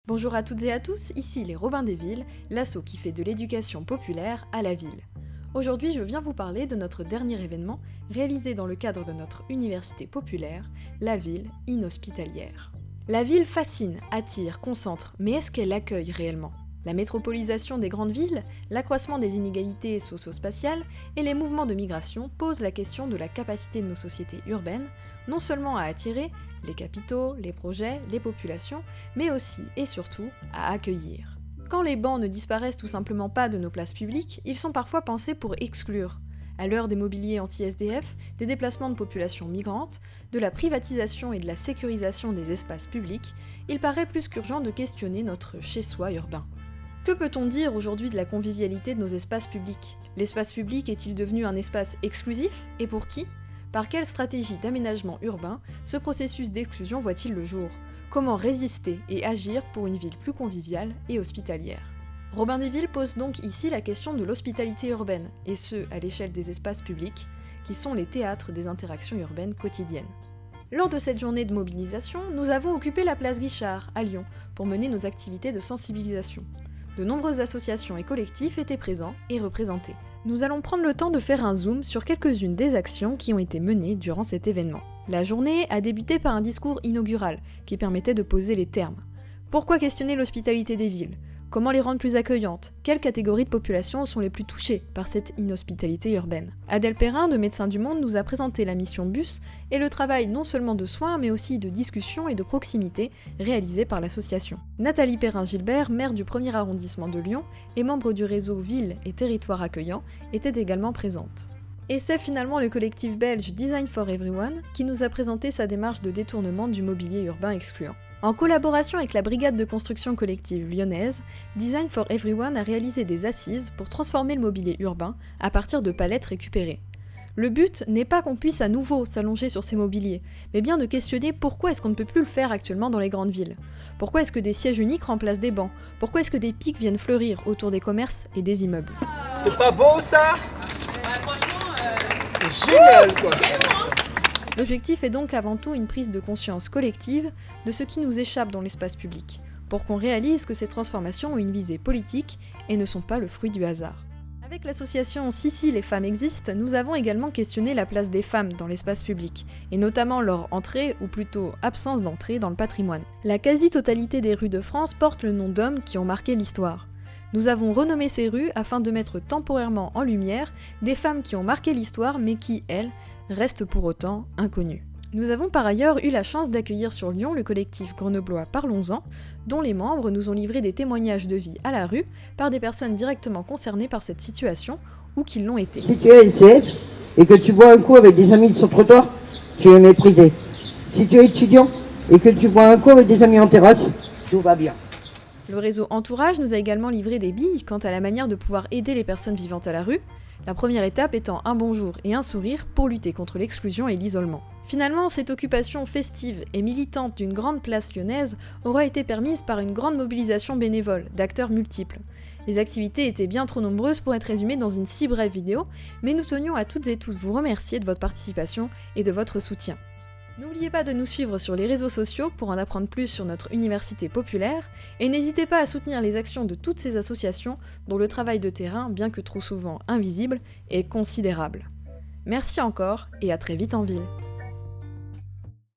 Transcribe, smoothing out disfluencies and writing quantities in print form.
Bonjour à toutes et à tous, ici les Robins des Villes, l'asso qui fait de l'éducation populaire à la ville. Aujourd'hui, je viens vous parler de notre dernier événement réalisé dans le cadre de notre université populaire, la ville inhospitalière. La ville fascine, attire, concentre, mais est-ce qu'elle accueille réellement ? La métropolisation des grandes villes, l'accroissement des inégalités socio-spatiales et les mouvements de migration posent la question de la capacité de nos sociétés urbaines, non seulement à attirer les capitaux, les projets, les populations, mais aussi et surtout à accueillir. Quand les bancs ne disparaissent tout simplement pas de nos places publiques, ils sont parfois pensés pour exclure. À l'heure des mobiliers anti-SDF, des déplacements de populations migrantes, de la privatisation et de la sécurisation des espaces publics, il paraît plus qu'urgent de questionner notre chez-soi urbain. Que peut-on dire aujourd'hui de la convivialité de nos espaces publics ? L'espace public est-il devenu un espace exclusif ? Et pour qui ? Par quelle stratégie d'aménagement urbain ce processus d'exclusion voit-il le jour ? Comment résister et agir pour une ville plus conviviale et hospitalière ? Robin des Villes pose donc ici la question de l'hospitalité urbaine, et ce, à l'échelle des espaces publics, qui sont les théâtres des interactions urbaines quotidiennes. Lors de cette journée de mobilisation, nous avons occupé la place Guichard, à Lyon, pour mener nos activités de sensibilisation. De nombreuses associations et collectifs étaient présents et représentés. Nous allons prendre le temps de faire un zoom sur quelques-unes des actions qui ont été menées durant cet événement. La journée a débuté par un discours inaugural qui permettait de poser les termes. Pourquoi questionner l'hospitalité des villes ? Comment les rendre plus accueillantes ? Quelles catégories de population sont les plus touchées par cette inhospitalité urbaine ? Adèle Perrin de Médecins du Monde nous a présenté la mission BUS et le travail non seulement de soins mais aussi de discussion et de proximité réalisé par l'association. Nathalie Perrin-Gilbert, maire du 1er arrondissement de Lyon et membre du réseau Villes et Territoires Accueillants, était également présente. Et c'est finalement le collectif belge Design for Everyone qui nous a présenté sa démarche de détournement du mobilier urbain excluant. En collaboration avec la brigade de construction collective lyonnaise, Design for Everyone a réalisé des assises pour transformer le mobilier urbain à partir de palettes récupérées. Le but n'est pas qu'on puisse à nouveau s'allonger sur ces mobiliers, mais bien de questionner pourquoi est-ce qu'on ne peut plus le faire actuellement dans les grandes villes. Pourquoi est-ce que des sièges uniques remplacent des bancs ? Pourquoi est-ce que des pics viennent fleurir autour des commerces et des immeubles ? C'est pas beau ça ? Ouais, franchement, c'est génial quoi. L'objectif est donc avant tout une prise de conscience collective de ce qui nous échappe dans l'espace public, pour qu'on réalise que ces transformations ont une visée politique et ne sont pas le fruit du hasard. Avec l'association Si les femmes existent, nous avons également questionné la place des femmes dans l'espace public, et notamment leur entrée, ou plutôt absence d'entrée, dans le patrimoine. La quasi-totalité des rues de France portent le nom d'hommes qui ont marqué l'histoire. Nous avons renommé ces rues afin de mettre temporairement en lumière des femmes qui ont marqué l'histoire mais qui, elles, restent pour autant inconnues. Nous avons par ailleurs eu la chance d'accueillir sur Lyon le collectif grenoblois Parlons-en, dont les membres nous ont livré des témoignages de vie à la rue par des personnes directement concernées par cette situation ou qui l'ont été. Si tu es LCS et que tu bois un coup avec des amis sur le trottoir, tu es méprisé. Si tu es étudiant et que tu bois un coup avec des amis en terrasse, tout va bien. Le réseau Entourage nous a également livré des billes quant à la manière de pouvoir aider les personnes vivantes à la rue, la première étape étant un bonjour et un sourire pour lutter contre l'exclusion et l'isolement. Finalement, cette occupation festive et militante d'une grande place lyonnaise aura été permise par une grande mobilisation bénévole, d'acteurs multiples. Les activités étaient bien trop nombreuses pour être résumées dans une si brève vidéo, mais nous tenions à toutes et tous vous remercier de votre participation et de votre soutien. N'oubliez pas de nous suivre sur les réseaux sociaux pour en apprendre plus sur notre université populaire, et n'hésitez pas à soutenir les actions de toutes ces associations dont le travail de terrain, bien que trop souvent invisible, est considérable. Merci encore et à très vite en ville.